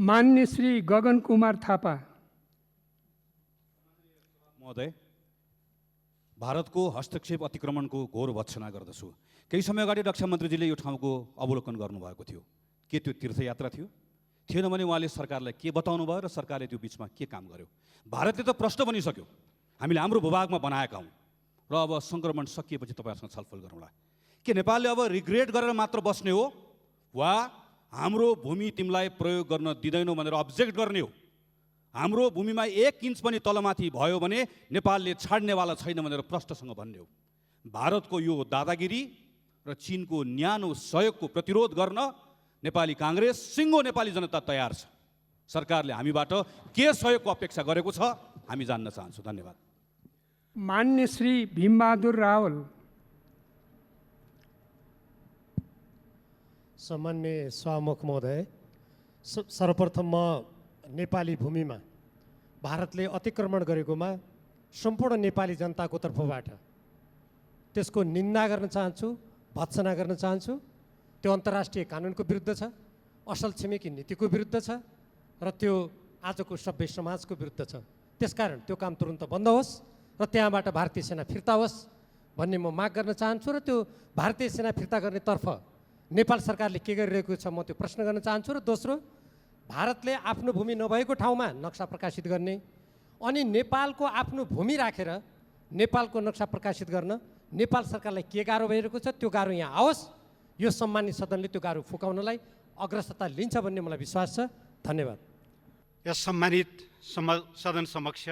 मान्य श्री गगन कुमार थापा। महोदय, भारतको हस्तक्षेप अतिक्रमणको घोर भत्सना गर्दछु। केही समय अगाडि रक्षा मन्त्रीजीले यो ठाउँको अवलोकन गर्नुभएको थियो। के त्यो तीर्थयात्रा थियो? थिएन भने उहाँले सरकारलाई के बताउनु भयो र सरकारले त्यो बिचमा के काम गर्यो? भारतले त प्रश्न बनिसक्यो, हामीले हाम्रो भूभागमा बनाएका हौँ र अब सङ्क्रमण सकिएपछि तपाईँहरूसँग छलफल गरौँला। के नेपालले अब रिग्रेट गरेर मात्र बस्ने हो वा हाम्रो भूमि तिमीलाई प्रयोग गर्न दिँदैनौ भनेर अब्जेक्ट गर्ने हो? हाम्रो भूमिमा 1 इन्च पनि तलमाथि भयो भने नेपालले छाड्नेवाला छैन भनेर प्रष्टसँग भन्ने हो। भारतको यो दादागिरी र चीनको न्यानो सहयोगको प्रतिरोध गर्न नेपाली काङ्ग्रेस, सिङ्गो नेपाली जनता तयार छ। सरकारले हामीबाट के सहयोगको अपेक्षा गरेको छ हामी जान्न चाहन्छौँ। धन्यवाद। मान्य श्री भीमबहादुर रावल। सम्मान्य सभामुख महोदय, सर्वप्रथम म नेपाली भूमिमा भारतले अतिक्रमण गरेकोमा सम्पूर्ण नेपाली जनताको तर्फबाट त्यसको निन्दा गर्न चाहन्छु, भत्सना गर्न चाहन्छु। त्यो अन्तर्राष्ट्रिय कानुनको विरुद्ध छ, असल छिमेकी नीतिको विरुद्ध छ र त्यो आजको सभ्य समाजको विरुद्ध छ। त्यसकारण त्यो काम तुरुन्त बन्द होस् र त्यहाँबाट भारतीय सेना फिर्ता होस् भन्ने म माग गर्न चाहन्छु र त्यो भारतीय सेना फिर्ता गर्नेतर्फ नेपाल सरकारले के गरिरहेको छ म त्यो प्रश्न गर्न चाहन्छु। र दोस्रो, भारतले आफ्नो भूमि नभएको ठाउँमा नक्सा प्रकाशित गर्ने अनि नेपालको आफ्नो भूमि राखेर नेपालको नक्सा प्रकाशित गर्न नेपाल सरकारलाई के गाह्रो भइरहेको छ त्यो गाह्रो यहाँ आओस्। यो सम्मानित सदनले त्यो गाह्रो फुकाउनलाई अग्रसरता लिन्छ भन्ने मलाई विश्वास छ। धन्यवाद। यस सम्मानित सदन समक्ष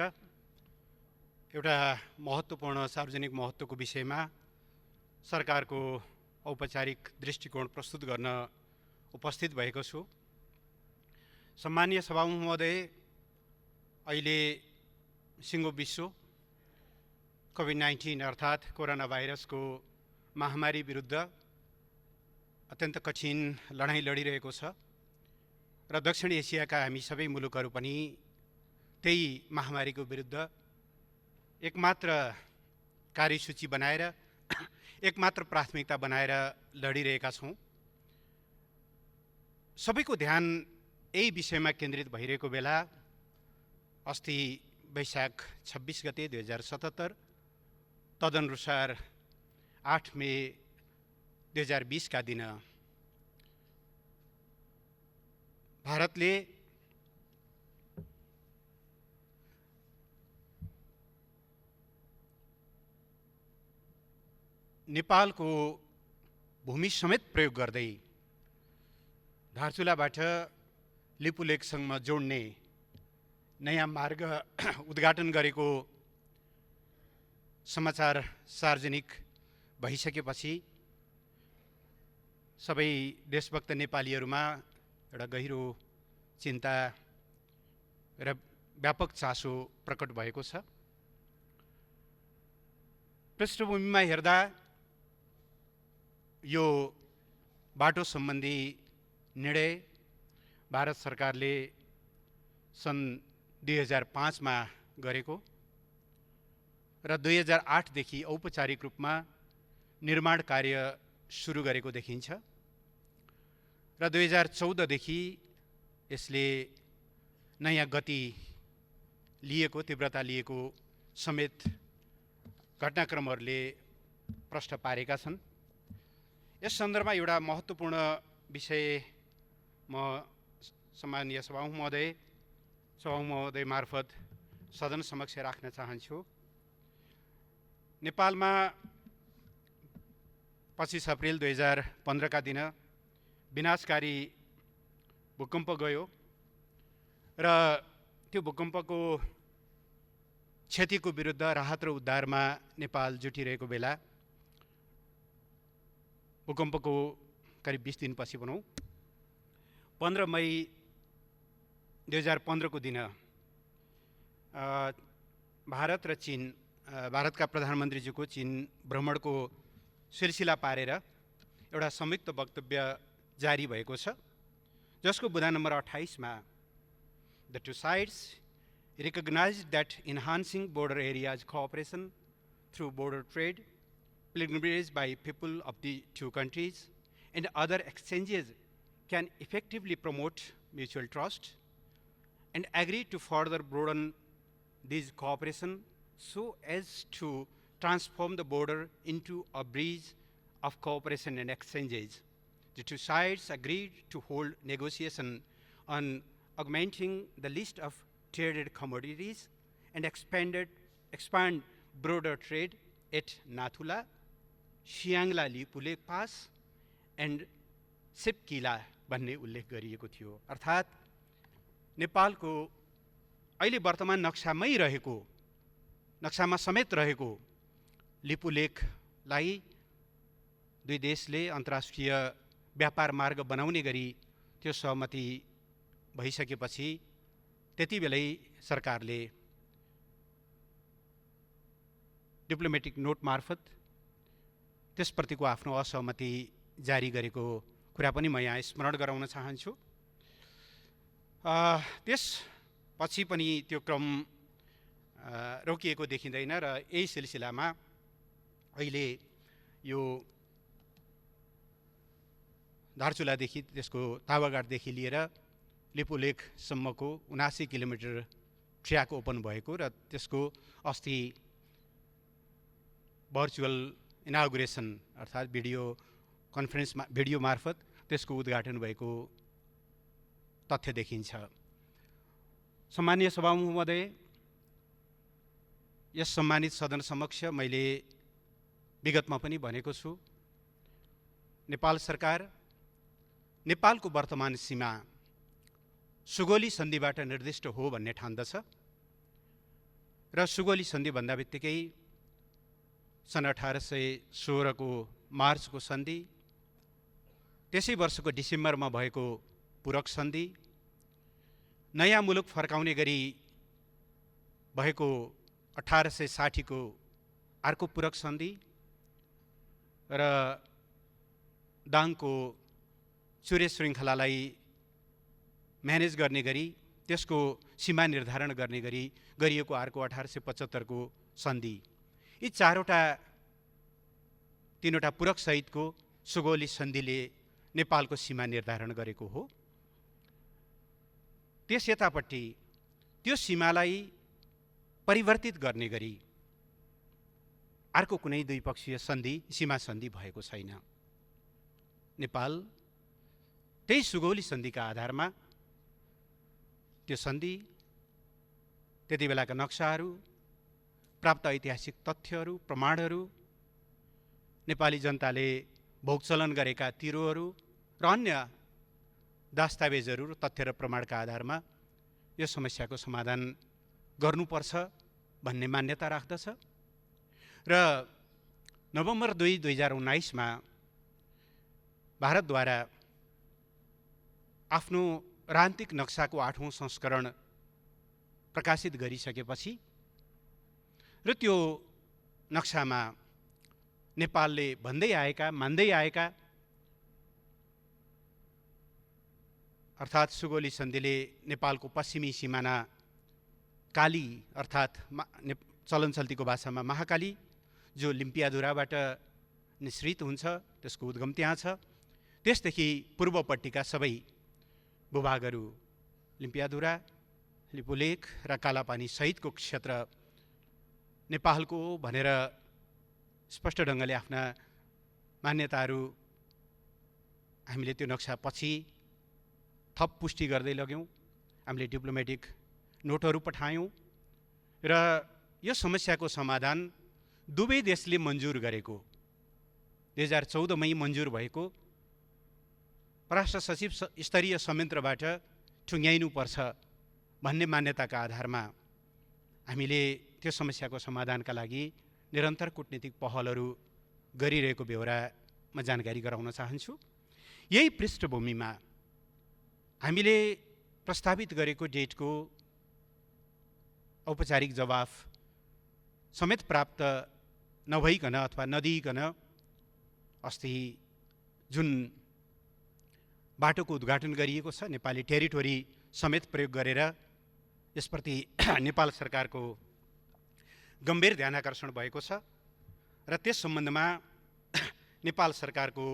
एउटा महत्त्वपूर्ण सार्वजनिक महत्त्वको विषयमा सरकारको औपचारिक दृष्टिकोण प्रस्तुत गर्न उपस्थित भएको छु। सम्मानीय सभामुख महोदय, अहिले सिङ्गो विश्व कोभिड-19 अर्थात् कोरोना भाइरसको महामारी विरुद्ध अत्यन्त कठिन लडाइँ लडिरहेको छ र दक्षिण एसियाका हामी सबै मुलुकहरू पनि त्यही महामारीको विरुद्ध एकमात्र कार्यसूची बनाएर एकमात्र प्राथमिकता बनाएर लडिरहेका छौँ। सबैको ध्यान यही विषयमा केन्द्रित भइरहेको बेला अस्ति वैशाख 26 गते 2077 तदनुसार 8 मे 2020 का दिन भारतले नेपालको भूमि समेत प्रयोग गर्दै धारचुलाबाट लिपुलेकसम्म जोड्ने नयाँ मार्ग उद्घाटन गरेको समाचार सार्वजनिक भइसकेपछि सबै देशभक्त नेपालीहरूमा एउटा गहिरो चिन्ता र व्यापक चासो प्रकट भएको छ। पृष्ठभूमिमा हेर्दा यो बाटो सम्बन्धी निर्णय भारत सरकारले सन् 2005 मा गरेको र 2008 देखि औपचारिक रूपमा निर्माण कार्य सुरु गरेको देखिन्छ र 2014 देखि यसले नयाँ गति लिएको, तीव्रता लिएको समेत घटनाक्रमहरूले प्रष्ट पारेका छन्। यस सन्दर्भमा एउटा महत्त्वपूर्ण विषय म सम्मानीय सभामुख महोदय मार्फत सदन समक्ष राख्न चाहन्छु। नेपालमा 25 अप्रिल 2015 का दिन विनाशकारी भूकम्प गयो र त्यो भूकम्पको क्षतिको विरुद्ध राहत र उद्धारमा नेपाल जुटिरहेको बेला भूकम्पको करिब 20 दिनपछि भनौँ 15 मई 2015 को दिन भारत र चीन, भारतका प्रधानमन्त्रीजीको चीन भ्रमणको सिलसिला पारेर एउटा संयुक्त वक्तव्य जारी भएको छ, जसको बुँदा नम्बर 28 मा the two sides recognized that enhancing border areas cooperation through border trade, pilgrimage by people of the two countries, and other exchanges can effectively promote mutual trust and agree to further broaden this cooperation so as to transform the border into a bridge of cooperation and exchanges. The two sides agreed to hold negotiation on augmenting the list of traded commodities and expand broader trade at Nathula, Siangla Lipulek Pass, and Shipki La भन्ने उल्लेख गरिएको थियो। अर्थात् नेपालको अहिले वर्तमान नक्सामा समेत रहेको लिपुलेखलाई दुई देशले अन्तर्राष्ट्रिय व्यापार मार्ग बनाउने गरी त्यो सहमति भइसकेपछि त्यतिबेलै सरकारले डिप्लोमेटिक नोट मार्फत त्यसप्रतिको आफ्नो असहमति जारी गरेको कुरा पनि म यहाँ स्मरण गराउन चाहन्छु। त्यसपछि पनि त्यो क्रम रोकिएको देखिँदैन र यही सिलसिलामा अहिले यो धारचुलादेखि त्यसको तावागाडदेखि लिएर लिपुलेखसम्मको 79 किलोमिटर ट्र्याक ओपन भएको र त्यसको अस्ति भर्चुअल इनागुरेसन अर्थात् भिडियो मार्फत त्यसको उद्घाटन भएको तथ्य देखिन्छ। सम्मानीय सभामुख महोदय, यस सम्मानित सदन समक्ष मैले विगतमा पनि भनेको छु, नेपाल सरकार नेपालको वर्तमान सीमा सुगौली सन्धिबाट निर्दिष्ट हो भन्ने ठान्दछ र सुगौली सन्धि भन्दा बित्तिकै सन् 1816 को मार्चको सन्धि, त्यसै वर्षको डिसेम्बरमा भएको पूरक सन्धि, नयाँ मुलुक फर्काउने गरी भएको 1860 को अर्को पूरक सन्धि र दाङको चुरे श्रृङ्खलालाई म्यानेज गर्ने गरी त्यसको सीमा निर्धारण गर्ने गरी गरिएको अर्को 1875 को सन्धि, यी तीनवटा पूरक सहितको सुगौली सन्धिले नेपालको सीमा निर्धारण गरेको हो। त्यस यतापट्टि त्यो सीमालाई परिवर्तित गर्ने गरी अर्को कुनै द्विपक्षीय सीमा सन्धि भएको छैन। नेपाल त्यही सुगौली सन्धिका आधारमा त्यो सन्धि, त्यति बेलाका नक्साहरू, प्राप्त ऐतिहासिक तथ्यहरू, प्रमाणहरू, नेपाली जनताले भोगचलन गरेका तिरोहरू र अन्य दस्तावेजहरू र तथ्य र प्रमाणका आधारमा यो समस्याको समाधान गर्नुपर्छ भन्ने मान्यता राख्दछ र नोभेम्बर 2, 2019 मा भारतद्वारा आफ्नो राजनीतिक नक्साको 8औं संस्करण प्रकाशित गरिसकेपछि र त्यो नक्सामा नेपालले भन्दै आएका, मान्दै आएका अर्थात् सुगौली सन्धिले नेपालको पश्चिमी सिमाना काली अर्थात् चलन चल्तीको भाषामा महाकाली जो लिम्पियाधुराबाट निश्रित हुन्छ, त्यसको उद्गम त्यहाँ छ, त्यसदेखि पूर्वपट्टिका सबै भूभागहरू लिम्पियाधुरा, लिपुलेख र कालापानी सहितको क्षेत्र नेपालको भनेर स्पष्ट ढङ्गले आफ्ना मान्यताहरू हामीले त्यो नक्सा पछि थप पुष्टि गर्दै लग्यौँ। हामीले डिप्लोमेटिक नोटहरू पठायौँ र यो समस्याको समाधान दुवै देशले मन्जुर गरेको 2014 मै मन्जुर भएको परराष्ट्र सचिव स्तरीय संयन्त्रबाट टुङ्ग्याइनुपर्छ भन्ने मान्यताका आधारमा हामीले त्यो समस्याको समाधानका लागि निरन्तर कूटनीतिक पहलहरू गरिरहेको बेहोरा म जानकारी गराउन चाहन्छु। यही पृष्ठभूमिमा हामीले प्रस्तावित गरेको डेटको औपचारिक जवाफ समेत प्राप्त नभइकन अथवा नदिइकन अस्ति जुन बाटोको उद्घाटन गरिएको छ, नेपाली टेरिटोरी समेत प्रयोग गरेर यसप्रति नेपाल सरकारको गम्भीर ध्यानाकर्षण भएको छ र त्यस सम्बन्धमा नेपाल सरकारको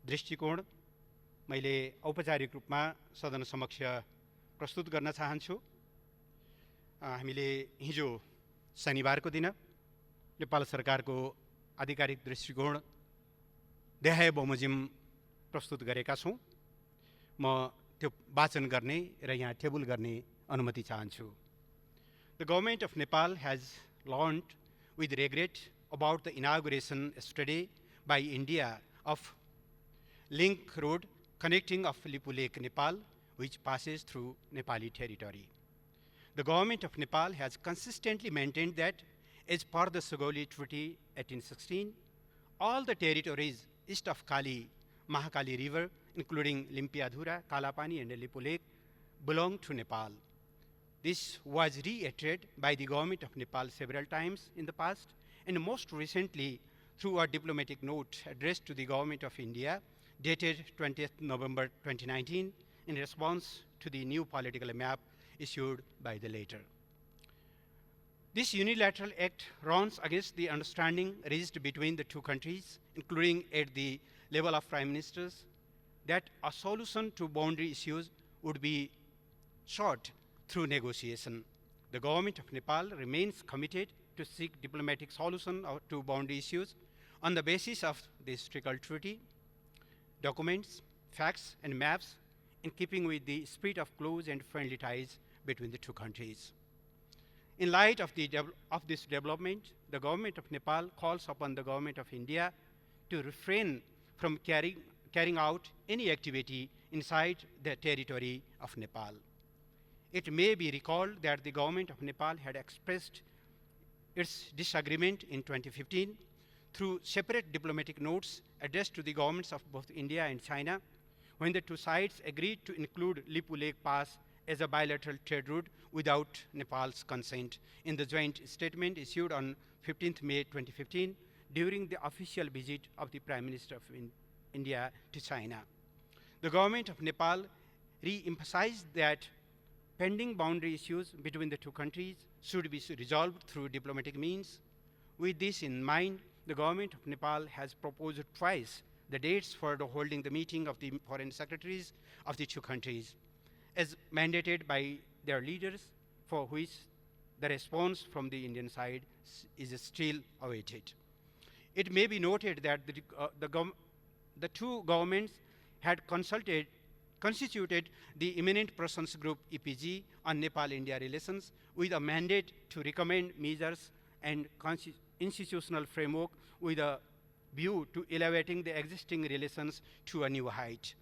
दृष्टिकोण मैले औपचारिक रूपमा सदन समक्ष प्रस्तुत गर्न चाहन्छु। हामीले हिजो शनिबारको दिन नेपाल सरकारको आधिकारिक दृष्टिकोण देहाय बमोजिम प्रस्तुत गरेका छौँ। म त्यो वाचन गर्ने र यहाँ टेबल गर्ने अनुमति चाहन्छु। The government of Nepal has learned with regret about the inauguration yesterday by India of link road connecting of Lipu Lake, Nepal, which passes through Nepali territory. The government of Nepal has consistently maintained that, as per the Sugauli Treaty 1816, all the territories east of Kali, Mahakali River, including Limpiadhura, Kalapani, and Lipu Lake, belong to Nepal. This was reiterated by the government of Nepal several times in the past, and most recently through a diplomatic note addressed to the government of India, dated 20th November 2019, in response to the new political map issued by the latter. This unilateral act runs against the understanding reached between the two countries, including at the level of prime ministers, that a solution to boundary issues would be sought through negotiation. The government of Nepal remains committed to seek diplomatic solution to boundary issues on the basis of the historical treaty, documents, facts, and maps, in keeping with the spirit of close and friendly ties between the two countries. In light of this development, the government of Nepal calls upon the government of India to refrain from carrying out any activity inside the territory of Nepal. It may be recalled that the government of Nepal had expressed its disagreement in 2015 through separate diplomatic notes addressed to the governments of both India and China, when the two sides agreed to include Lipu Lake Pass as a bilateral trade route without Nepal's consent in the joint statement issued on 15th May 2015 during the official visit of the Prime Minister of India to China. The government of Nepal re-emphasized that pending boundary issues between the two countries should be resolved through diplomatic means. With this in mind, the government of Nepal has proposed twice the dates for holding the meeting of the foreign secretaries of the two countries, as mandated by their leaders, for which the response from the Indian side is still awaited. It may be noted that the two governments had constituted the Eminent Persons Group EPG on Nepal-India relations with a mandate to recommend measures and institutional framework with a view to elevating the existing relations to a new height.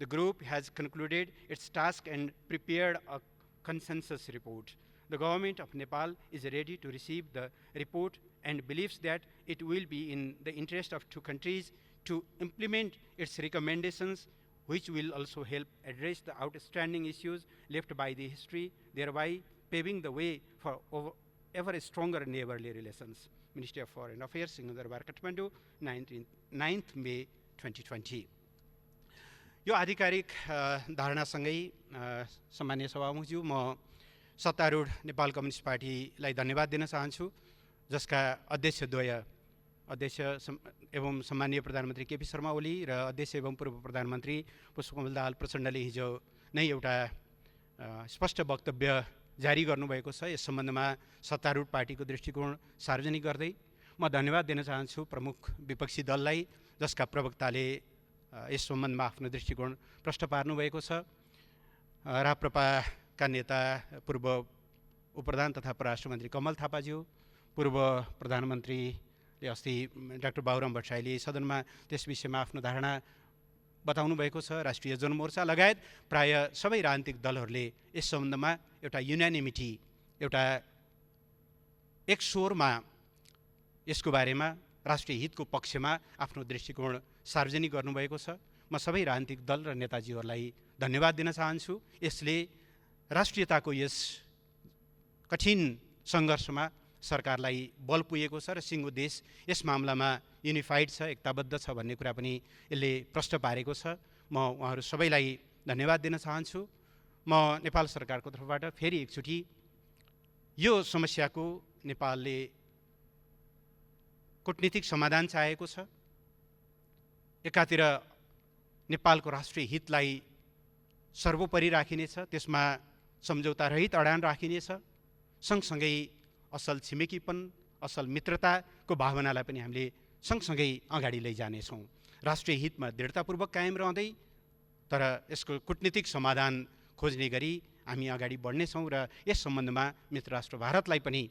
The group has concluded its task and prepared a consensus report. The government of Nepal is ready to receive the report and believes that it will be in the interest of two countries to implement its recommendations, which will also help address the outstanding issues left by the history, thereby paving the way for ever stronger neighborly relations. Ministry of Foreign Affairs, Singhdarbar, Kathmandu, 9th May 2020. यो आधिकारिक धारणासँगै सम्मानीय सभामुखज्यू, म सत्तारूढ Nepal communist पार्टीलाई धन्यवाद दिन चाहन्छु, जसका अध्यक्ष एवं सम्मानीय प्रधानमन्त्री केपी शर्मा ओली र अध्यक्ष एवं पूर्व प्रधानमन्त्री पुष्पकमल दाहाल प्रचण्डले हिजो नै एउटा स्पष्ट वक्तव्य जारी गर्नुभएको छ। यस सम्बन्धमा सत्तारूढ पार्टीको दृष्टिकोण सार्वजनिक गर्दै म धन्यवाद दिन चाहन्छु प्रमुख विपक्षी दललाई, जसका प्रवक्ताले यस सम्बन्धमा आफ्नो दृष्टिकोण प्रष्ट पार्नुभएको छ। राप्रपाका नेता पूर्व उपप्रधान तथा परराष्ट्र मन्त्री कमल थापाज्यू, पूर्व प्रधानमन्त्रीले अस्ति डाक्टर बाबुराम भट्टराईले सदनमा त्यस विषयमा आफ्नो धारणा बताउनु भएको छ। राष्ट्रिय जनमोर्चा लगायत प्राय सबै राजनीतिक दलहरूले यस सम्बन्धमा एउटा युनानिमिटी, एउटा एक स्वरमा यसको बारेमा राष्ट्रिय हितको पक्षमा आफ्नो दृष्टिकोण सार्वजनिक गर्नुभएको छ। म सबै राजनीतिक दल र नेताजीहरूलाई धन्यवाद दिन चाहन्छु। यसले राष्ट्रियताको यस कठिन सङ्घर्षमा सरकारलाई बल पुगेको छ र सिङ्गो देश यस मामलामा युनिफाइड छ, एकताबद्ध छ भन्ने कुरा पनि यसले प्रष्ट पारेको छ। म उहाँहरू सबैलाई धन्यवाद दिन चाहन्छु। म नेपाल सरकारको तर्फबाट फेरि एकचोटि यो समस्याको नेपालले कूटनीतिक समाधान चाहेको छ। एकातिर नेपालको राष्ट्रिय हितलाई सर्वोपरि राखिनेछ, त्यसमा सम्झौता रहित अडान राखिनेछ। सँगसँगै असल छिमेकीपन, असल मित्रताको भावनालाई पनि हामीले सँगसँगै अगाडि लैजानेछौँ। राष्ट्रिय हितमा दृढतापूर्वक कायम रहँदै तर यसको कूटनीतिक समाधान खोज्ने गरी हामी अगाडि बढ्नेछौँ र यस सम्बन्धमा मित्र राष्ट्र भारतलाई पनि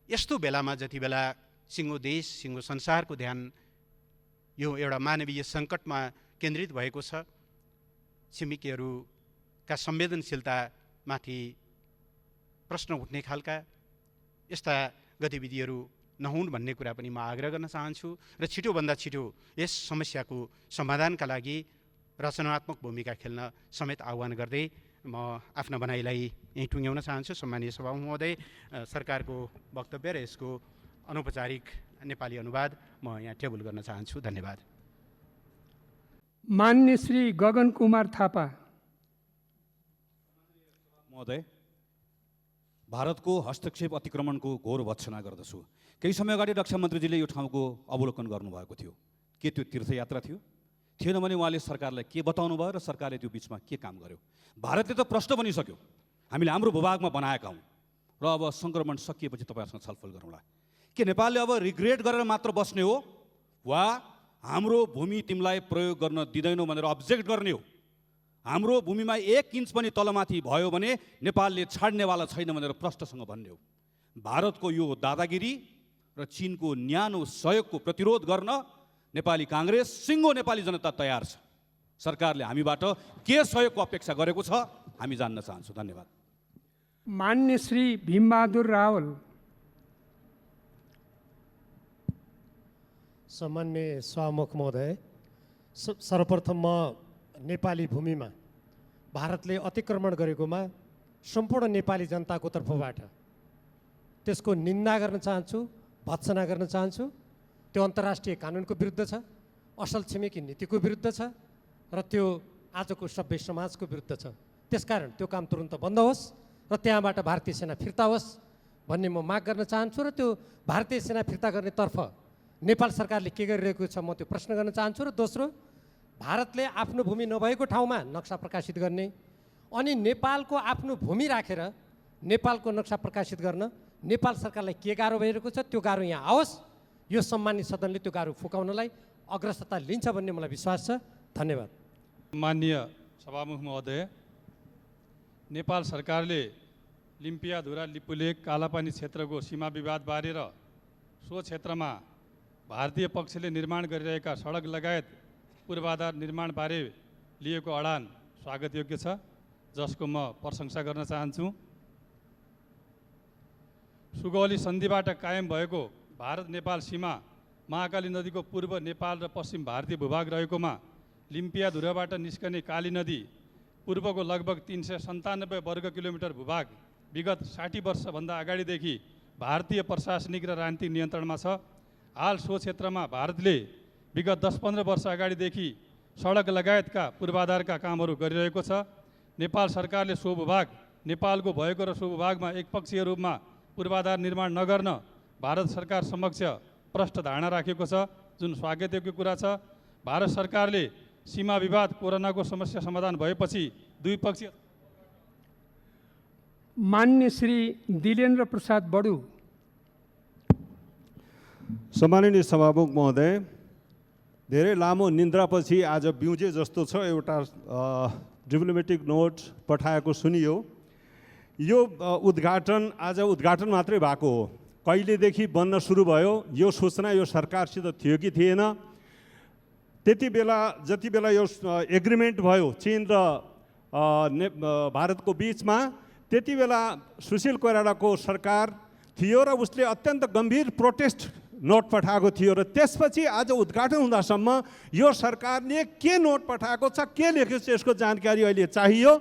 यस्तो बेलामा जति बेला सिङ्गो देश, सिङ्गो संसारको ध्यान यो एउटा मानवीय सङ्कटमा केन्द्रित भएको छ, छिमेकीहरूका संवेदनशीलतामाथि प्रश्न उठ्ने खालका यस्ता गतिविधिहरू नहुन् भन्ने कुरा पनि म आग्रह गर्न चाहन्छु र छिटोभन्दा छिटो यस समस्याको समाधानका लागि रचनात्मक भूमिका खेल्न समेत आह्वान गर्दै म आफ्ना भनाइलाई यहीँ टुङ्ग्याउन चाहन्छु। सम्मानीय सभामुख महोदय, सरकारको वक्तव्य र यसको अनौपचारिक नेपाली अनुवाद म यहाँ टेबल गर्न चाहन्छु। धन्यवाद। मान्य श्री गगन कुमार थापा। महोदय, भारतको हस्तक्षेप अतिक्रमणको घोर भत्सना गर्दछु। केही समय अगाडि रक्षा मन्त्रीजीले यो ठाउँको अवलोकन गर्नुभएको थियो। के त्यो तीर्थयात्रा थियो? थिएन भने उहाँले सरकारलाई के बताउनु भयो र सरकारले त्यो बिचमा के काम गर्यो? भारतले त प्रश्न बनिसक्यो, हामीले हाम्रो भूभागमा बनाएका हौँ र अब सङ्क्रमण सकिएपछि तपाईँहरूसँग छलफल गरौँला। के नेपालले अब रिग्रेट गरेर मात्र बस्ने हो वा हाम्रो भूमि तिमीलाई प्रयोग गर्न दिँदैनौ भनेर अब्जेक्ट गर्ने हो? हाम्रो भूमिमा 1 इन्च पनि तलमाथि भयो भने नेपालले छाड्नेवाला छैन भनेर प्रष्टसँग भन्ने हो। भारतको यो दादागिरी र चीनको न्यानो सहयोगको प्रतिरोध गर्न नेपाली काङ्ग्रेस, सिङ्गो नेपाली जनता तयार छ। सरकारले हामीबाट के सहयोगको अपेक्षा गरेको छ हामी जान्न चाहन्छौँ। धन्यवाद। मान्य श्री भीमबहादुर रावल। सम्मान्य सभामुख महोदय, सर्वप्रथम म नेपाली भूमिमा भारतले अतिक्रमण गरेकोमा सम्पूर्ण नेपाली जनताको तर्फबाट त्यसको निन्दा गर्न चाहन्छु, भत्सना गर्न चाहन्छु। त्यो अन्तर्राष्ट्रिय कानुनको विरुद्ध छ, असल छिमेकी नीतिको विरुद्ध छ र त्यो आजको सभ्य समाजको विरुद्ध छ। त्यसकारण त्यो काम तुरुन्त बन्द होस् र त्यहाँबाट भारतीय सेना फिर्ता होस् भन्ने म माग गर्न चाहन्छु र त्यो भारतीय सेना फिर्ता गर्नेतर्फ नेपाल सरकारले के गरिरहेको छ म त्यो प्रश्न गर्न चाहन्छु। र दोस्रो, भारतले आफ्नो भूमि नभएको ठाउँमा नक्सा प्रकाशित गर्ने अनि नेपालको आफ्नो भूमि राखेर नेपालको नक्सा प्रकाशित गर्न नेपाल सरकारलाई के गाह्रो भइरहेको छ त्यो गाह्रो यहाँ आओस्। यो सम्मानित सदनले त्यो गाह्रो फुकाउनलाई अग्रसरता लिन्छ भन्ने मलाई विश्वास छ। धन्यवाद। माननीय सभामुख महोदय, नेपाल सरकारले लिम्पियाधुरा लिपुलेक कालापानी क्षेत्रको सीमा विवाद बारे र सो क्षेत्रमा भारतीय पक्षले निर्माण गरिरहेका सडक लगायत पूर्वाधार निर्माण बारे लिएको अडान स्वागतयोग्य छ, जसको म प्रशंसा गर्न चाहन्छु। सुगौली सन्धिबाट कायम भएको भारत नेपाल सीमा महाकाली नदीको पूर्व नेपाल र पश्चिम भारतीय भूभाग रहेकोमा लिम्पियाधुराबाट निस्कने काली नदी पूर्वको लगभग 397 वर्ग किलोमिटर भूभाग विगत 60 वर्षभन्दा अगाडिदेखि भारतीय प्रशासनिक र राजनीतिक नियन्त्रणमा छ। हाल सो क्षेत्रमा भारतले विगत 10-15 वर्ष अगाडिदेखि सडक लगायतका पूर्वाधारका कामहरू गरिरहेको छ। नेपाल सरकारले सो भूभाग नेपालको भएको र सो भूभागमा एकपक्षीय रूपमा पूर्वाधार निर्माण नगर्न भारत सरकार समक्ष प्रष्ट धारणा राखेको छ, जुन स्वागतयोग्य कुरा छ। भारत सरकारले सीमा विवाद कोरोनाको समस्या समाधान भएपछि द्विपक्षीय। मान्य श्री दिलेन्द्र प्रसाद बडु। सम्माननीय सभामुख महोदय, धेरै लामो निन्द्रापछि आज बिउजे जस्तो छ एउटा डिप्लोमेटिक नोट पठाएको सुनियो। यो उद्घाटन आज उद्घाटन मात्रै भएको हो, कहिलेदेखि बन्न सुरु भयो यो सूचना यो सरकारसित थियो कि थिएन? त्यति बेला जति बेला यो एग्रिमेन्ट भयो चीन र भारतको बिचमा, त्यति बेला सुशील कोइरालाको सरकार थियो र उसले अत्यन्त गम्भीर प्रोटेस्ट नोट पठाएको थियो र त्यसपछि आज उद्घाटन हुँदासम्म यो सरकारले के नोट पठाएको छ, के लेखेको छ, यसको जानकारी अहिले चाहियो।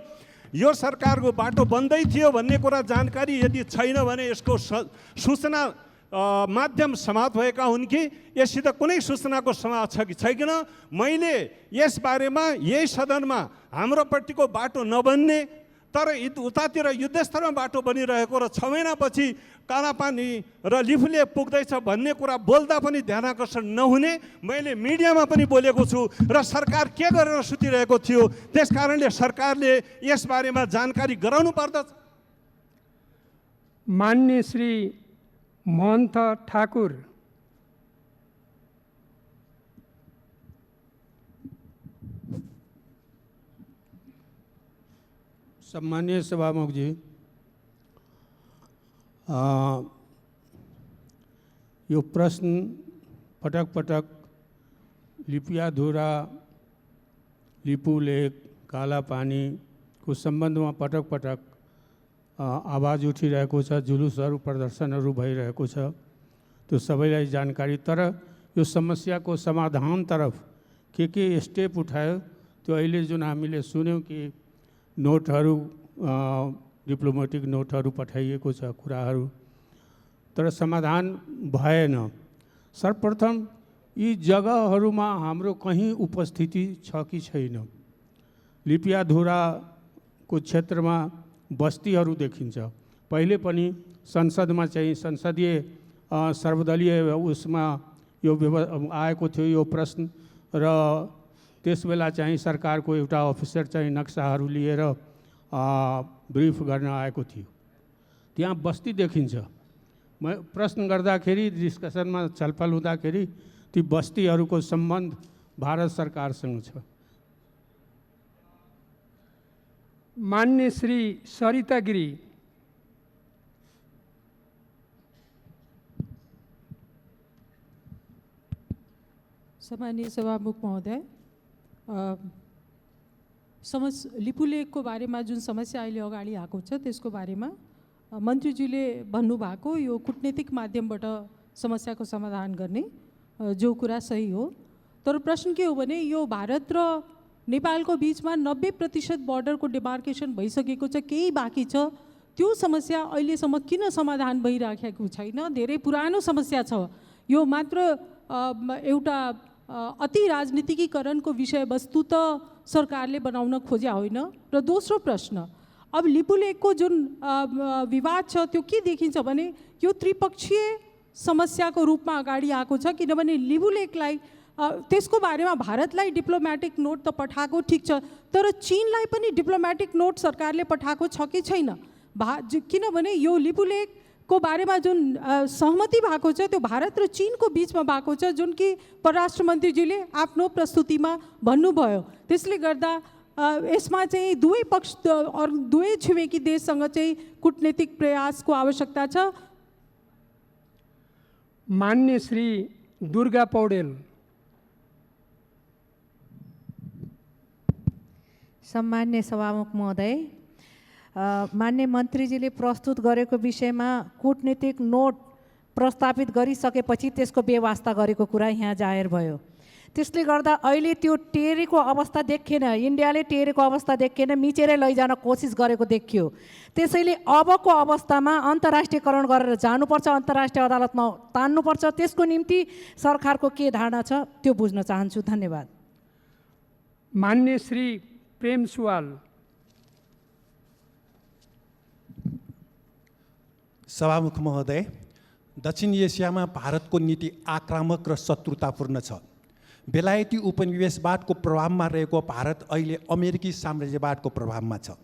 यो सरकारको बाटो बन्दै थियो भन्ने कुरा जानकारी यदि छैन भने यसको सूचना माध्यम समाप्त भएका हुन् कि यससित कुनै सूचनाको समाज छ कि छैन? मैले यस बारेमा यही सदनमा हाम्रोपट्टिको बाटो नबन्ने तर उतातिर युद्धस्तरमा बाटो बनिरहेको र 6 महिनापछि कालापानी र लिफुले पुग्दैछ भन्ने कुरा बोल्दा पनि ध्यान आकर्षण नहुने मैले मिडियामा पनि बोलेको छु र सरकार के गरेर सुतिरहेको थियो। त्यस कारणले सरकारले यसबारेमा जानकारी गराउनु पर्दछ। मान्य श्री महन्त ठाकुर, सम्मानीय सभामुख जी, यो प्रश्न पटक पटक लिपियाधुरा, लिपु लेक, काला पानीको सम्बन्धमा पटक पटक आवाज उठिरहेको छ, जुलुसहरू प्रदर्शनहरू भइरहेको छ, त्यो सबैलाई जानकारी। तर यो समस्याको समाधानतर्फ के स्टेप उठायो त्यो अहिले जुन हामीले सुन्यौँ कि नोटहरू, डिप्लोमेटिक नोटहरू पठाइएको छ कुराहरू, तर समाधान भएन। सर्वप्रथम यी जग्गाहरूमा हाम्रो कहीँ उपस्थिति छ कि छैन? लिपियाधुराको क्षेत्रमा बस्तीहरू देखिन्छ। पहिले पनि संसदमा चाहिँ संसदीय सर्वदलीय उसमा यो आएको थियो यो प्रश्न, र त्यसबेला चाहिँ सरकारको एउटा अफिसर चाहिँ नक्साहरू लिएर ब्रिफ गर्न आएको थियो। त्यहाँ बस्ती देखिन्छ। म प्रश्न गर्दाखेरि, डिस्कसनमा छलफल हुँदाखेरि ती बस्तीहरूको सम्बन्ध भारत सरकारसँग छ। मान्य श्री सरिता गिरी, सम्मानीय सभामुख महोदय, लिपुलेकको बारेमा जुन समस्या अहिले अगाडि आएको छ त्यसको बारेमा मन्त्रीजीले भन्नुभएको यो कूटनीतिक माध्यमबाट समस्याको समाधान गर्ने जो कुरा सही हो। तर प्रश्न के हो भने यो भारत र नेपालको बिचमा 90% बोर्डरको डिमार्केसन भइसकेको छ, केही बाँकी छ। त्यो समस्या अहिलेसम्म किन समाधान भइराखेको छैन? धेरै पुरानो समस्या छ। यो मात्र एउटा अति राजनीतिकीकरणको विषयवस्तु त सरकारले बनाउन खोज्या होइन। र दोस्रो प्रश्न, अब लिपुलेकको जुन विवाद छ त्यो के देखिन्छ भने यो त्रिपक्षीय समस्याको रूपमा अगाडि आएको छ, किनभने लिपुलेकलाई त्यसको बारेमा भारतलाई डिप्लोमेटिक नोट त पठाएको ठिक छ, तर चीनलाई पनि डिप्लोमेटिक नोट सरकारले पठाएको छ कि छैन? किनभने यो लिपुलेकको बारेमा जुन सहमति भएको छ त्यो भारत र चीनको बिचमा भएको छ, जुन कि परराष्ट्र मन्त्रीजीले आफ्नो प्रस्तुतिमा भन्नुभयो। त्यसले गर्दा यसमा चाहिँ दुवै पक्ष दुवै छिमेकी देशसँग चाहिँ कूटनीतिक प्रयासको आवश्यकता छ। मान्य श्री दुर्गा पौडेल, सम्मान्य सभामुख महोदय, मान्य मन्त्रीजीले प्रस्तुत गरेको विषयमा कूटनीतिक नोट प्रस्तावित गरिसकेपछि त्यसको व्यवस्था गरेको कुरा यहाँ जाहेर भयो। त्यसले गर्दा अहिले त्यो टेरेको अवस्था देखिएन, इन्डियाले टेरेको अवस्था देखिएन, मिचेरै लैजान कोसिस गरेको देखियो। त्यसैले अबको अवस्थामा अन्तर्राष्ट्रियकरण गरेर जानुपर्छ, अन्तर्राष्ट्रिय अदालतमा तान्नुपर्छ। त्यसको निम्ति सरकारको के धारणा छ त्यो बुझ्न चाहन्छु। धन्यवाद। मान्य श्री प्रेम सुवाल, सभामुख महोदय, दक्षिण एसियामा भारतको नीति आक्रामक र शत्रुतापूर्ण छ। बेलायती उपनिवेशवादको प्रभावमा रहेको भारत अहिले अमेरिकी साम्राज्यवादको प्रभावमा छ।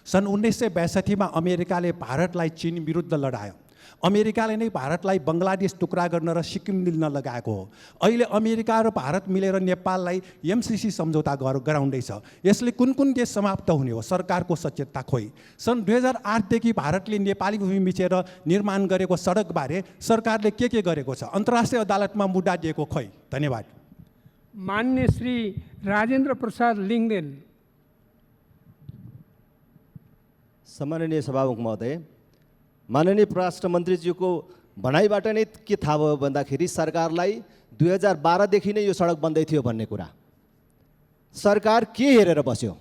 सन् 1962 मा अमेरिकाले भारतलाई चीन विरुद्ध लडायो। अमेरिकाले नै भारतलाई बङ्गलादेश टुक्रा गर्न र सिक्किम मिल्न लगाएको हो। अहिले अमेरिका र भारत मिलेर नेपाललाई एमसीसी सम्झौता गराउँदैछ। यसले कुन कुन देश समाप्त हुने हो? सरकारको सचेतता खोइ। सन् 2008 देखि भारतले नेपाली भूमि मिचेर निर्माण गरेको सडकबारे सरकारले के गरेको छ? अन्तर्राष्ट्रिय अदालतमा मुद्दा दिएको खोइ। धन्यवाद। मान्य श्री राजेन्द्र प्रसाद लिङ्गदेन, सम्माननीय सभामुख महोदय, माननीय परराष्ट्र मन्त्रीज्यूको भनाइबाट नै के थाहा भयो भन्दाखेरि सरकारलाई 2012 देखि नै यो सडक बन्दै थियो भन्ने कुरा। सरकार के हेरेर बस्यो?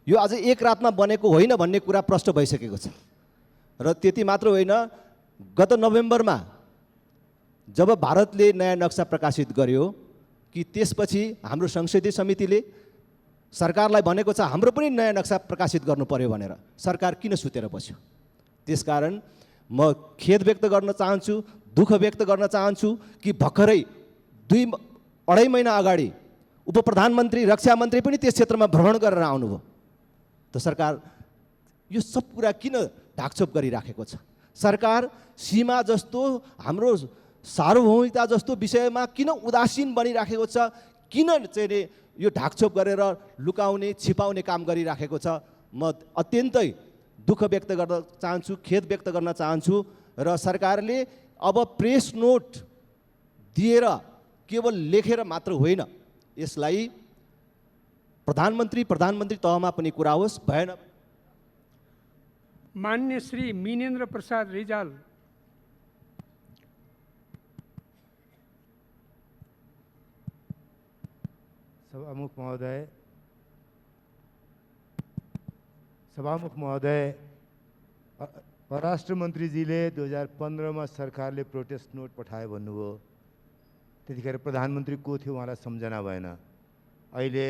यो आज एक रातमा बनेको होइन भन्ने कुरा प्रष्ट भइसकेको छ। र त्यति मात्र होइन, गत नोभेम्बरमा जब भारतले नयाँ नक्सा प्रकाशित गर्यो कि त्यसपछि हाम्रो संसदीय समितिले सरकारलाई भनेको छ हाम्रो पनि नयाँ नक्सा प्रकाशित गर्नु पर्यो भनेर सरकार किन सुतेर बस्यो? त्यसकारण म खेद व्यक्त गर्न चाहन्छु, दुःख व्यक्त गर्न चाहन्छु कि भर्खरै 2-2.5 महिना अगाडि उप प्रधानमन्त्री रक्षा मन्त्री पनि त्यस क्षेत्रमा भ्रमण गरेर आउनुभयो। त सरकार यो सब कुरा किन ढाकछोप गरिराखेको छ? सरकार सीमा जस्तो हाम्रो सार्वभौमिकता जस्तो विषयमा किन उदासीन बनिराखेको छ? किन चाहिँ यो ढाकछोप गरेर लुकाउने छिपाउने काम गरिराखेको छ? म अत्यन्तै दुःख व्यक्त गर्न चाहन्छु, खेद व्यक्त गर्न चाहन्छु। र सरकारले अब प्रेस नोट दिएर केवल लेखेर मात्र होइन, यसलाई प्रधानमन्त्री तहमा पनि कुरा होस्, भएन मान्य श्री मिनेन्द्र प्रसाद रिजाल। सभामुख महोदय, परराष्ट्र मन्त्रीजीले 2015 सरकारले प्रोटेस्ट नोट पठायो भन्नुभयो। त्यतिखेर प्रधानमन्त्री को थियो उहाँलाई सम्झना भएन। अहिले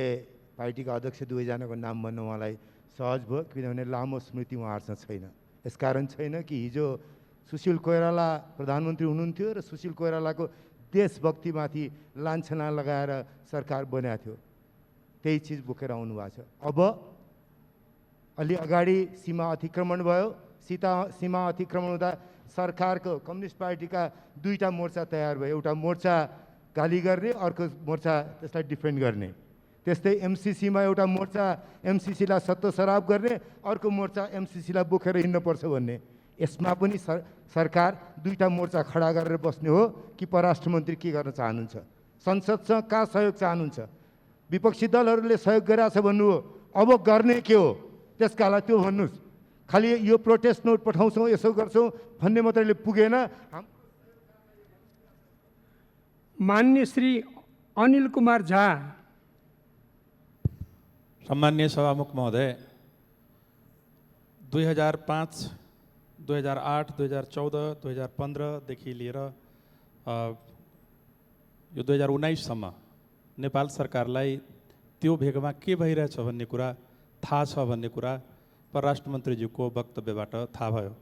पार्टीका अध्यक्ष 2 जनाको नाम भन्न उहाँलाई सहज भयो, किनभने लामो स्मृति उहाँहरूसँग छैन। यसकारण छैन कि हिजो सुशील कोइराला प्रधानमन्त्री हुनुहुन्थ्यो र सुशील कोइरालाको देशभक्तिमाथि लान्छना लगाएर सरकार बनाएको थियो, त्यही चिज बोकेर आउनु भएको छ। अब अलि अगाडि सीमा अतिक्रमण भयो। सीमा अतिक्रमण हुँदा सरकारको कम्युनिस्ट पार्टीका 2टा मोर्चा तयार भयो। एउटा मोर्चा गाली गर्ने, अर्को मोर्चा त्यसलाई डिफेन्ड गर्ने। त्यस्तै एमसिसीमा एउटा मोर्चा एमसिसीलाई सत्तो सराप गर्ने, अर्को मोर्चा एमसिसीलाई बोकेर हिँड्नुपर्छ भन्ने। यसमा पनि सरकार 2टा मोर्चा खडा गरेर बस्ने हो कि परराष्ट्र मन्त्री के गर्न चाहनुहुन्छ? संसदसँग कहाँ सहयोग चाहनुहुन्छ? विपक्षी दलहरूले सहयोग गरिरहेछ भन्नुभयो, अब गर्ने के हो? त्यसका लागि त्यो भन्नुहोस्। खालि यो प्रोटेस्ट नोट पठाउँछौँ, यसो गर्छौँ भन्ने मात्रैले पुगेन। मान्य श्री अनिल कुमार झा। सम्मान्य सभामुख महोदय, 2005, 2008, 2014, 2015देखि लिएर यो 2019सम्म नेपाल सरकारलाई त्यो भेगमा के भइरहेछ भन्ने कुरा थाहा छ भन्ने कुरा परराष्ट्र मन्त्रीज्यूको वक्तव्यबाट थाहा भयो।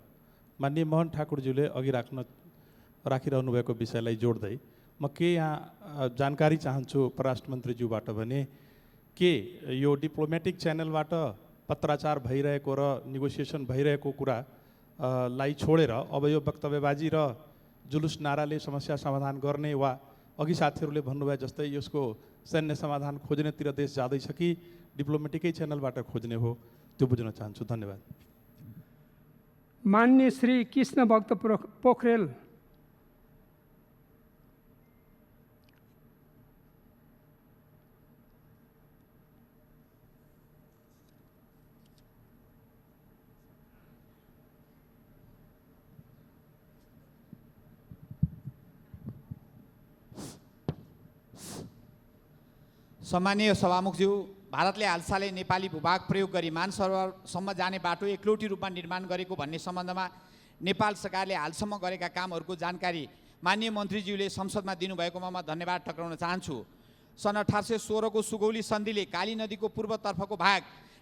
माननीय मोहन ठाकुरज्यूले अघि राखिरहनु भएको विषयलाई जोड्दै म के यहाँ जानकारी चाहन्छु परराष्ट्र मन्त्रीज्यूबाट भने के यो डिप्लोमेटिक च्यानलबाट पत्राचार भइरहेको र नेगोसिएसन भइरहेको कुरा लाई छोडेर अब यो वक्तव्यबाजी र जुलुस नाराले समस्या समाधान गर्ने वा अघि साथीहरूले भन्नुभयो जस्तै यसको सैन्य समाधान खोज्नेतिर देश जाँदैछ कि डिप्लोमेटिकै च्यानलबाट खोज्ने हो, त्यो बुझ्न चाहन्छु। धन्यवाद। मान्य श्री कृष्ण भक्त पोखरेल। सम्मानीय सभामुखज्यू, भारतले हालसालै नेपाली भूभाग प्रयोग गरी मानसरोवरसम्म जाने बाटो एकलौटी रूपमा निर्माण गरेको भन्ने सम्बन्धमा नेपाल सरकारले हालसम्म गरेका कामहरूको जानकारी माननीय मन्त्रीज्यूले संसदमा दिनुभएकोमा म धन्यवाद टक्राउन चाहन्छु। सन् 1816 को सुगौली सन्धिले काली नदीको पूर्वतर्फको भाग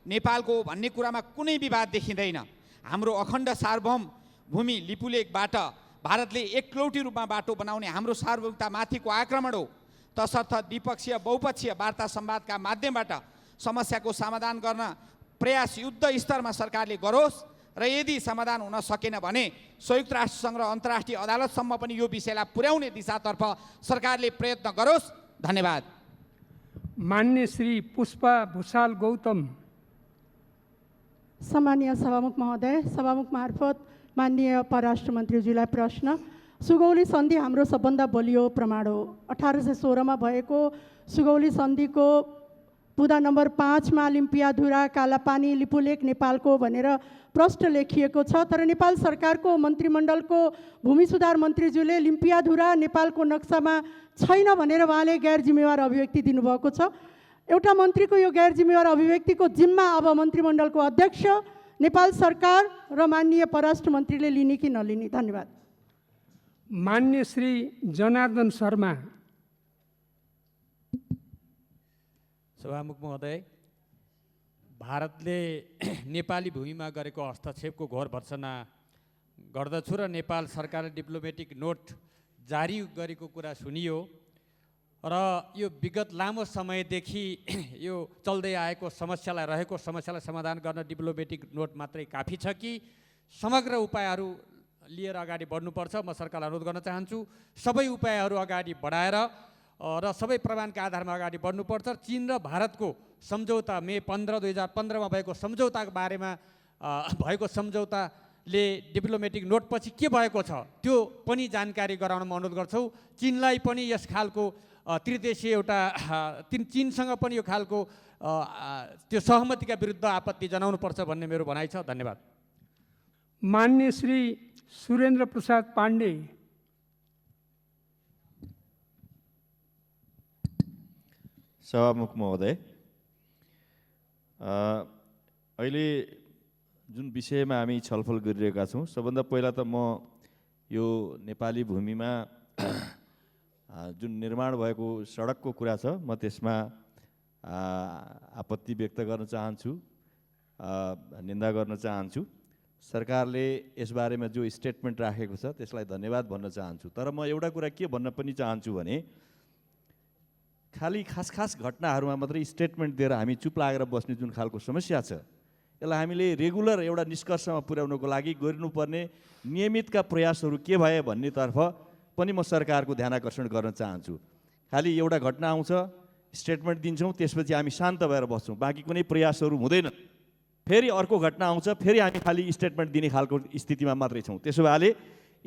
नेपालको हो भन्ने कुरामा कुनै विवाद देखिँदैन। हाम्रो अखण्ड सार्वभौम भूमि लिपुलेखबाट भारतले एकलौटी रूपमा बाटो बनाउने हाम्रो सार्वभौमिकतामाथिको आक्रमण हो। तसर्थ द्विपक्षीय बहुपक्षीय वार्ता संवादका माध्यमबाट समस्याको समाधान गर्न प्रयास युद्ध स्तरमा सरकारले गरोस् र यदि समाधान हुन सकेन भने संयुक्त राष्ट्रसङ्घ र अन्तर्राष्ट्रिय अदालतसम्म पनि यो विषयलाई पुर्याउने दिशातर्फ सरकारले प्रयत्न गरोस्। धन्यवाद। मान्य श्री पुष्पा भूषाल गौतम। सम्मानीय सभामुख महोदय, सभामुख मार्फत माननीय परराष्ट्र मन्त्रीज्यूलाई प्रश्न। सुगौली सन्धि हाम्रो सबभन्दा बलियो प्रमाण हो। 1816 भएको सुगौली सन्धिको बुदा नम्बर 5 मा लिम्पियाधुरा कालापानी लिपुलेक नेपालको भनेर प्रष्ट लेखिएको छ। तर नेपाल सरकारको मन्त्रीमण्डलको भूमि सुधार मन्त्रीज्यूले लिम्पियाधुरा नेपालको नक्सामा छैन भनेर उहाँले गैर जिम्मेवार अभिव्यक्ति दिनुभएको छ। एउटा मन्त्रीको यो गैर जिम्मेवार अभिव्यक्तिको जिम्मा अब मन्त्रीमण्डलको अध्यक्ष, नेपाल सरकार र माननीय परराष्ट्र मन्त्रीले लिने कि नलिने? धन्यवाद। मान्य श्री जनार्दन शर्मा। सभामुख महोदय, भारतले नेपाली भूमिमा गरेको हस्तक्षेपको घोर भर्त्सना गर्दछु र नेपाल सरकारले डिप्लोमेटिक नोट जारी गरेको कुरा सुनियो र यो विगत लामो समयदेखि यो चल्दै आएको रहेको समस्यालाई समाधान गर्न डिप्लोमेटिक नोट मात्रै काफी छ कि समग्र उपायहरू लिएर अगाडि बढ्नुपर्छ? म सरकारलाई अनुरोध गर्न चाहन्छु सबै उपायहरू अगाडि बढाएर र सबै प्रमाणका आधारमा अगाडि बढ्नुपर्छ। चीन र भारतको सम्झौता मे 15, 2015 भएको सम्झौताको बारेमा भएको सम्झौताले डिप्लोमेटिक नोटपछि के भएको छ त्यो पनि जानकारी गराउन म अनुरोध गर्छु। चीनलाई पनि यस खालको त्रिदेशीय एउटा चीनसँग पनि यो खालको त्यो सहमतिका विरुद्ध आपत्ति जनाउनुपर्छ भन्ने मेरो भनाइ छ। धन्यवाद। मान्य श्री सुरेन्द्र प्रसाद पाण्डे। सभामुख महोदय, अहिले जुन विषयमा हामी छलफल गरिरहेका छौँ, सबभन्दा पहिला त म यो नेपाली भूमिमा जुन निर्माण भएको सडकको कुरा छ म त्यसमा आपत्ति व्यक्त गर्न चाहन्छु, निन्दा गर्न चाहन्छु। सरकारले यसबारेमा जो स्टेटमेन्ट राखेको छ त्यसलाई धन्यवाद भन्न चाहन्छु। तर म एउटा कुरा के भन्न पनि चाहन्छु भने खालि खास घटनाहरूमा मात्रै स्टेटमेन्ट दिएर हामी चुप लागेर बस्ने जुन खालको समस्या छ यसलाई हामीले रेगुलर एउटा निष्कर्षमा पुर्याउनको लागि गर्नुपर्ने नियमितका प्रयासहरू के भए भन्नेतर्फ पनि म सरकारको ध्यानाकर्षण गर्न चाहन्छु। खालि एउटा घटना आउँछ, स्टेटमेन्ट दिन्छौँ, त्यसपछि हामी शान्त भएर बस्छौँ, बाँकी कुनै प्रयासहरू हुँदैन। फेरि अर्को घटना आउँछ, फेरि हामी खालि स्टेटमेन्ट दिने खालको स्थितिमा मात्रै छौँ। त्यसो भएले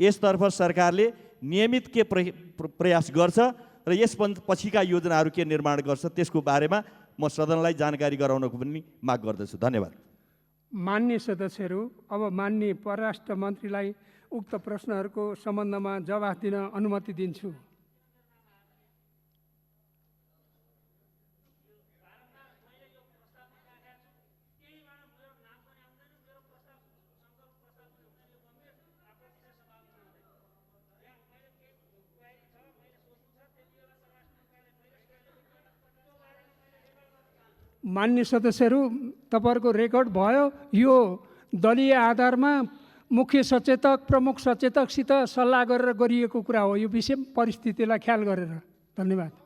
यसतर्फ सरकारले नियमित के प्रयास गर्छ र यस पछिका योजनाहरू के निर्माण गर्छ त्यसको बारेमा म सदनलाई जानकारी गराउनको पनि माग गर्दछु। धन्यवाद। मान्य सदस्यहरू, अब मान्य परराष्ट्र मन्त्रीलाई उक्त प्रश्नहरूको सम्बन्धमा जवाफ दिन अनुमति दिन्छु। मान्य सदस्यहरू, तपाईँहरूको रेकर्ड भयो। यो दलीय आधारमा मुख्य सचेतक, प्रमुख सचेतकसित सल्लाह गरेर गरिएको कुरा हो, यो विषय परिस्थितिलाई ख्याल गरेर। धन्यवाद।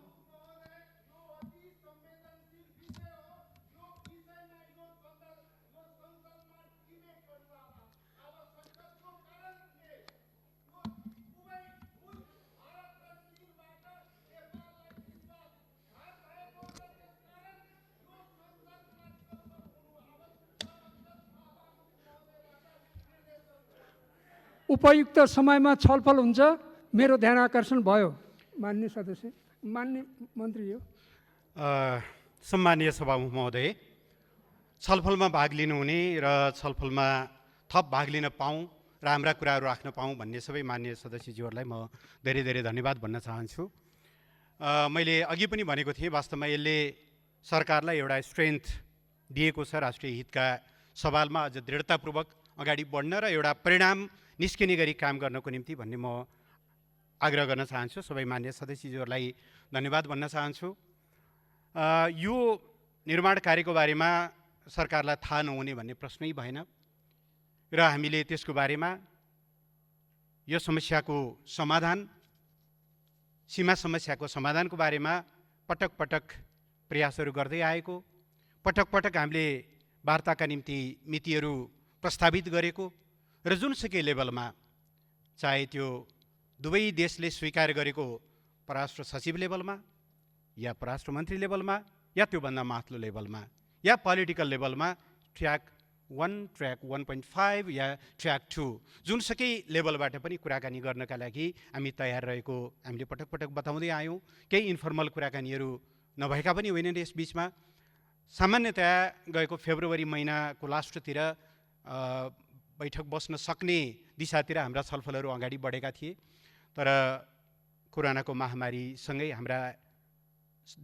उपयुक्त समयमा छलफल हुन्छ, मेरो ध्यान आकर्षण भयो। मान्य सदस्य, मान्य मन्त्री हो। सम्मानीय सभामुख महोदय, छलफलमा भाग लिनुहुने र छलफलमा थप भाग लिन पाऊँ र हाम्रा कुराहरू राख्न पाऊँ भन्ने सबै मान्य सदस्यज्यूहरूलाई म धेरै धेरै धन्यवाद भन्न चाहन्छु। मैले अघि पनि भनेको थिएँ, वास्तवमा यसले सरकारलाई एउटा स्ट्रेन्थ दिएको छ राष्ट्रिय हितका सवालमा अझ दृढतापूर्वक अगाडि बढ्न र एउटा परिणाम निस्किने गरी काम गर्नको निम्ति भन्ने म आग्रह गर्न चाहन्छु। सबै मान्य सदस्यज्यूहरूलाई धन्यवाद भन्न चाहन्छु। यो निर्माण कार्यको बारेमा सरकारलाई थाहा नहुने भन्ने प्रश्नै भएन र हामीले त्यसको बारेमा यो समस्याको समाधान, सीमा समस्याको समाधानको बारेमा पटक पटक प्रयासहरू गर्दै आएको, पटक पटक हामीले वार्ताका निम्ति मितिहरू प्रस्तावित गरेको र जुनसुकै लेभलमा, चाहे त्यो दुवै देशले स्वीकार गरेको परराष्ट्र सचिव लेभलमा या परराष्ट्र मन्त्री लेभलमा या त्योभन्दा माथिल्लो लेभलमा या पोलिटिकल लेभलमा, ट्र्याक 1, ट्र्याक 1.5 या ट्र्याक 2, जुनसुकै लेभलबाट पनि कुराकानी गर्नका लागि हामी तयार रहेको हामीले पटक पटक बताउँदै आयौँ। केही इन्फर्मल कुराकानीहरू नभएका पनि होइनन् यस बिचमा। सामान्यतया गएको फेब्रुअरी महिनाको लास्टतिर बैठक बस्न सक्ने दिशातिर हाम्रा छलफलहरू अगाडि बढेका थिए, तर कोरोनाको महामारीसँगै हाम्रा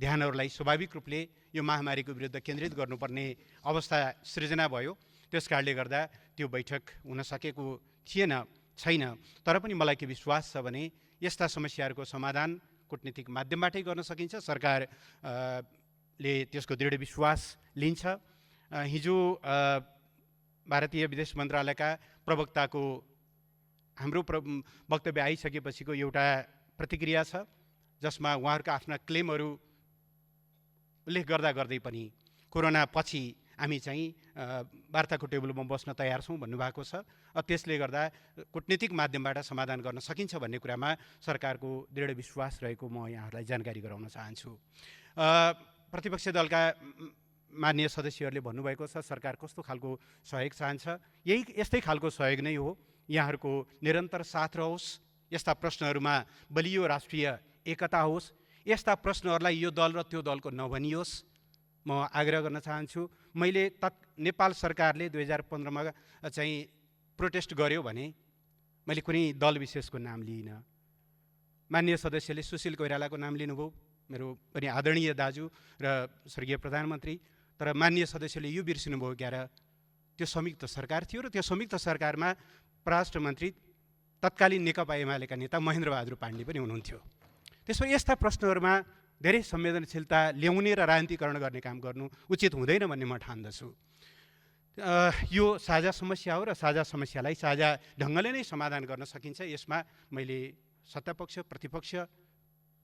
ध्यानहरूलाई स्वाभाविक रूपले यो महामारीको विरुद्ध केन्द्रित गर्नुपर्ने अवस्था सृजना भयो। त्यस कारणले गर्दा त्यो बैठक हुन सकेको छैन। तर पनि मलाई के विश्वास छ भने यस्ता समस्याहरूको समाधान कूटनीतिक माध्यमबाटै गर्न सकिन्छ। सरकारले त्यसको दृढ विश्वास लिन्छ हिजो भारतीय विदेश मन्त्रालयका प्रवक्ताको हाम्रो वक्तव्य आइसकेपछिको एउटा प्रतिक्रिया छ, जसमा उहाँहरूका आफ्ना क्लेमहरू उल्लेख गर्दै पनि कोरोना पछि हामी चाहिँ वार्ताको टेबलमा बस्न तयार छौँ भन्नुभएको छ। त्यसले गर्दा कूटनीतिक माध्यमबाट समाधान गर्न सकिन्छ भन्ने कुरामा सरकारको दृढ विश्वास रहेको म यहाँहरूलाई जानकारी गराउन चाहन्छु। प्रतिपक्ष दलका माननीय सदस्यहरूले भन्नुभएको छ सरकार कस्तो खालको सहयोग चाहन्छ। यस्तै खालको सहयोग नै हो। यहाँहरूको निरन्तर साथ रहोस्, यस्ता प्रश्नहरूमा बलियो राष्ट्रिय एकता होस्, यस्ता प्रश्नहरूलाई यो दल र त्यो दलको नभनियोस्, म आग्रह गर्न चाहन्छु। मैले नेपाल सरकारले 2015मा चाहिँ प्रोटेस्ट गर्यो भने मैले कुनै दल विशेषको नाम लिइनँ। माननीय सदस्यले सुशील कोइरालाको नाम लिनुभयो, मेरो पनि आदरणीय दाजु र स्वर्गीय प्रधानमन्त्री। तर माननीय सदस्यले यो बिर्सिनुभयो क्या र त्यो संयुक्त सरकार थियो र त्यो संयुक्त सरकारमा परराष्ट्र मन्त्री तत्कालीन नेकपा एमालेका नेता महेन्द्रबहादुर पाण्डे पनि हुनुहुन्थ्यो। त्यसो यस्ता प्रश्नहरूमा धेरै संवेदनशीलता ल्याउने र राजनीतिकरण गर्ने काम गर्नु उचित हुँदैन भन्ने म ठान्दछु। यो साझा समस्या हो र साझा समस्यालाई साझा ढङ्गले नै समाधान गर्न सकिन्छ। यसमा मैले सत्तापक्ष प्रतिपक्ष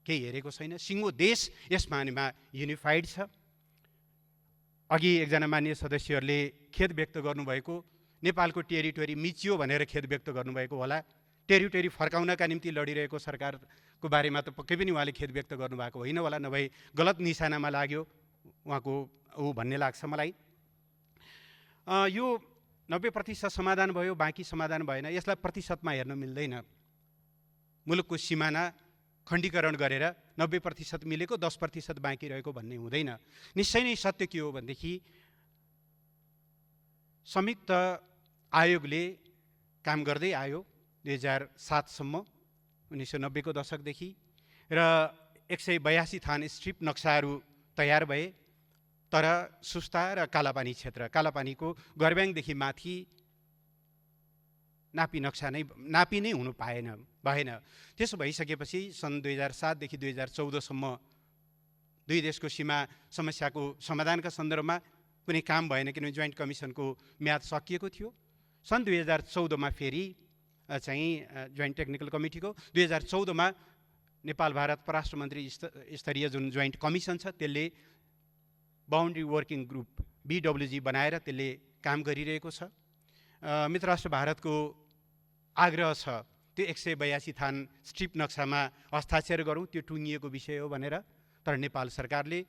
केही हेरेको छैन। सिङ्गो देश यस मानेमा युनिफाइड छ। अघि एकजना माननीय सदस्यहरूले खेद व्यक्त गर्नुभएको नेपालको टेरिटोरी मिचियो भनेर खेद व्यक्त गर्नुभएको होला। टेरिटोरी फर्काउनका निम्ति लडिरहेको सरकारको बारेमा त पक्कै पनि उहाँले खेद व्यक्त गर्नुभएको होइन होला, नभए गलत निशानामा लाग्यो उहाँको भन्ने लाग्छ मलाई। यो 90% समाधान भयो, बाँकी समाधान भएन, यसलाई प्रतिशतमा हेर्न मिल्दैन। मुलुकको सिमाना खण्डीकरण गरेर 90% मिलेको 10% बाँकी रहेको भन्ने हुँदैन। निश्चय नै सत्य के हो भनेदेखि संयुक्त आयोगले काम गर्दै आयो 2007 सम्म, 1990 को दशकदेखि, र 182 थान स्ट्रिप नक्साहरू तयार भए। तर सुस्ता र कालापानी क्षेत्र, कालापानीको गरब्याङदेखि माथि नापी नै हुनु भएन। त्यसो भइसकेपछि सन् 2007 देखि 2014 सम्म दुई देशको सीमा समस्याको समाधानका सन्दर्भमा कुनै काम भएन, किनभने जोइन्ट कमिसनको म्याद सकिएको थियो। सन् 2014 मा फेरि चाहिँ जोइन्ट टेक्निकल कमिटीको 2014 मा नेपाल भारत परराष्ट्र मन्त्री स्तरीय जुन जोइन्ट कमिसन छ त्यसले बाउन्ड्री वर्किङ ग्रुप BWG बनाएर त्यसले काम गरिरहेको छ। मित्र राष्ट्र भारतको आग्रह छ त्यो 182 थान स्ट्रिप नक्सामा हस्ताक्षर गरौँ, त्यो टुङ्गिएको विषय हो भनेर। तर नेपाल सरकारले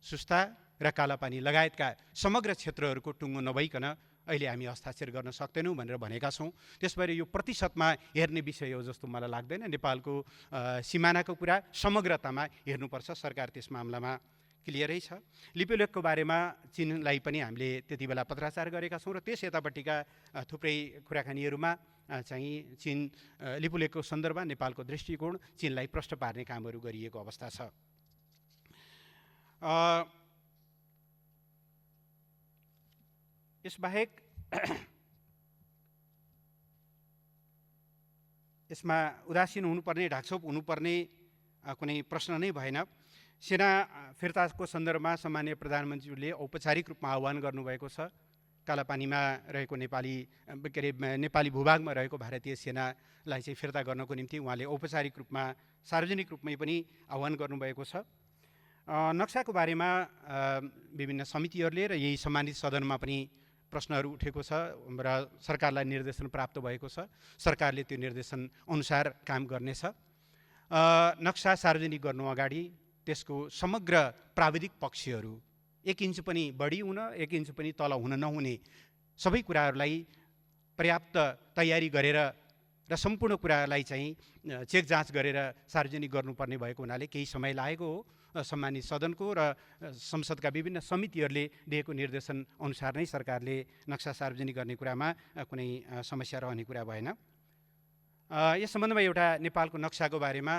सुस्ता र कालापानी लगायतका समग्र क्षेत्रहरूको टुङ्गो नभइकन अहिले हामी हस्ताक्षर गर्न सक्दैनौँ भनेर भनेका छौँ। त्यसबारे यो प्रतिशतमा हेर्ने विषय हो जस्तो मलाई लाग्दैन। नेपालको सिमानाको कुरा समग्रतामा हेर्नुपर्छ। सरकार त्यस मामलामा क्लियरै छ। लिपुलेखको बारेमा चीनलाई पनि हामीले त्यति बेला पत्राचार गरेका छौँ र त्यस यतापट्टिका थुप्रै कुराकानीहरूमा चाहिँ चीन लिपुलेखको सन्दर्भमा नेपालको दृष्टिकोण चीनलाई प्रष्ट पार्ने कामहरू गरिएको अवस्था छ। यसबाहेक यसमा उदासीन हुनुपर्ने, ढाकछोप हुनुपर्ने कुनै प्रश्न नै भएन। सेना फिर्ताको सन्दर्भमा सम्माननीय प्रधानमन्त्रीले औपचारिक रूपमा आह्वान गर्नुभएको छ। कालापानीमा रहेको नेपाली भूभागमा रहेको भारतीय सेनालाई चाहिँ फिर्ता गर्नको निम्ति उहाँले औपचारिक रूपमा सार्वजनिक रूपमै पनि आह्वान गर्नुभएको छ। नक्साको बारेमा विभिन्न समितिहरूले र यही सम्मानित सदनमा पनि प्रश्नहरू उठेको छ र सरकारलाई निर्देशन प्राप्त भएको छ। सरकारले त्यो निर्देशन अनुसार काम गर्नेछ। नक्सा सार्वजनिक गर्नु अगाडि त्यसको समग्र प्राविधिक पक्षहरू 1 इन्च पनि बढी हुन 1 इन्च पनि तल हुन नहुने सबै कुराहरूलाई पर्याप्त तयारी गरेर र सम्पूर्ण कुरालाई चाहिँ चेक जाँच गरेर सार्वजनिक गर्नुपर्ने भएको हुनाले केही समय लागेको हो। सम्मानित सदनको र संसदका विभिन्न समितिहरूले दिएको निर्देशन अनुसार नै सरकारले नक्सा सार्वजनिक गर्ने कुरामा कुनै समस्या रहने कुरा भएन। यस सम्बन्धमा एउटा नेपालको नक्साको बारेमा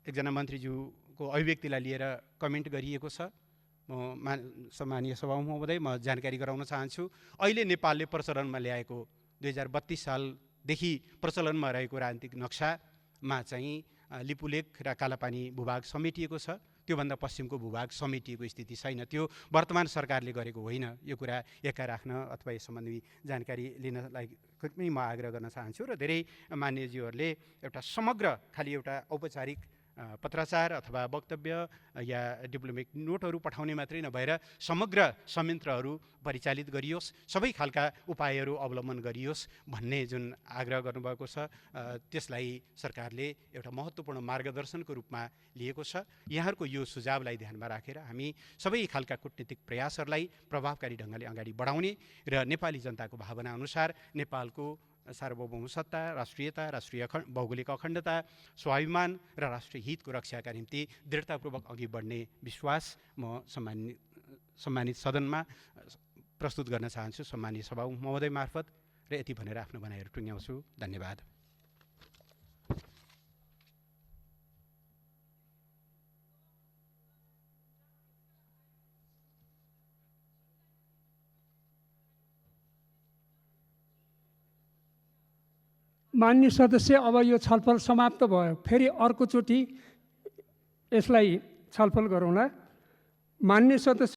एकजना मन्त्रीज्यूको अभिव्यक्तिलाई लिएर कमेन्ट गरिएको छ। म सम्मानीय सभामुख महोदय, म जानकारी गराउन चाहन्छु। अहिले नेपालले प्रचलनमा ल्याएको 2032 सालदेखि प्रचलनमा रहेको राजनीतिक नक्सामा चाहिँ लिपुलेख र कालापानी भूभाग समेटिएको छ। त्योभन्दा पश्चिमको भूभाग समेटिएको स्थिति छैन। त्यो वर्तमान सरकारले गरेको होइन। यो कुरा एका राख्न अथवा यस सम्बन्धी जानकारी लिनलाई पनि म आग्रह गर्न चाहन्छु। र धेरै मान्यज्यूहरूले एउटा समग्र खालि एउटा औपचारिक पत्राचार अथवा वक्तव्य या डिप्लोमेटिक नोटहरू पठाउने मात्रै नभएर समग्र संयन्त्रहरू परिचालित गरियोस्, सबै खालका उपायहरू अवलम्बन गरियोस् भन्ने जुन आग्रह गर्नुभएको छ, त्यसलाई सरकारले एउटा महत्त्वपूर्ण मार्गदर्शनको रूपमा लिएको छ। यहाँहरूको यो सुझावलाई ध्यानमा राखेर हामी सबै खालका कूटनीतिक प्रयासहरूलाई प्रभावकारी ढङ्गले अगाडि बढाउने र नेपाली जनताको भावना अनुसार नेपालको सार्वभौम सत्ता, राष्ट्रियता, राष्ट्रिय भौगोलिक अखण्डता, स्वाभिमान र राष्ट्रिय हितको रक्षाका निम्ति दृढतापूर्वक अघि बढ्ने विश्वास म सम्मानित सदनमा प्रस्तुत गर्न चाहन्छु सम्मानित सभामुख महोदय मार्फत। र यति भनेर आफ्नो भनाइहरू टुङ्ग्याउँछु। धन्यवाद। माननीय सदस्य, अब यो छलफल समाप्त भयो। फेरि अर्कोचोटि यसलाई छलफल गरौँला। माननीय सदस्य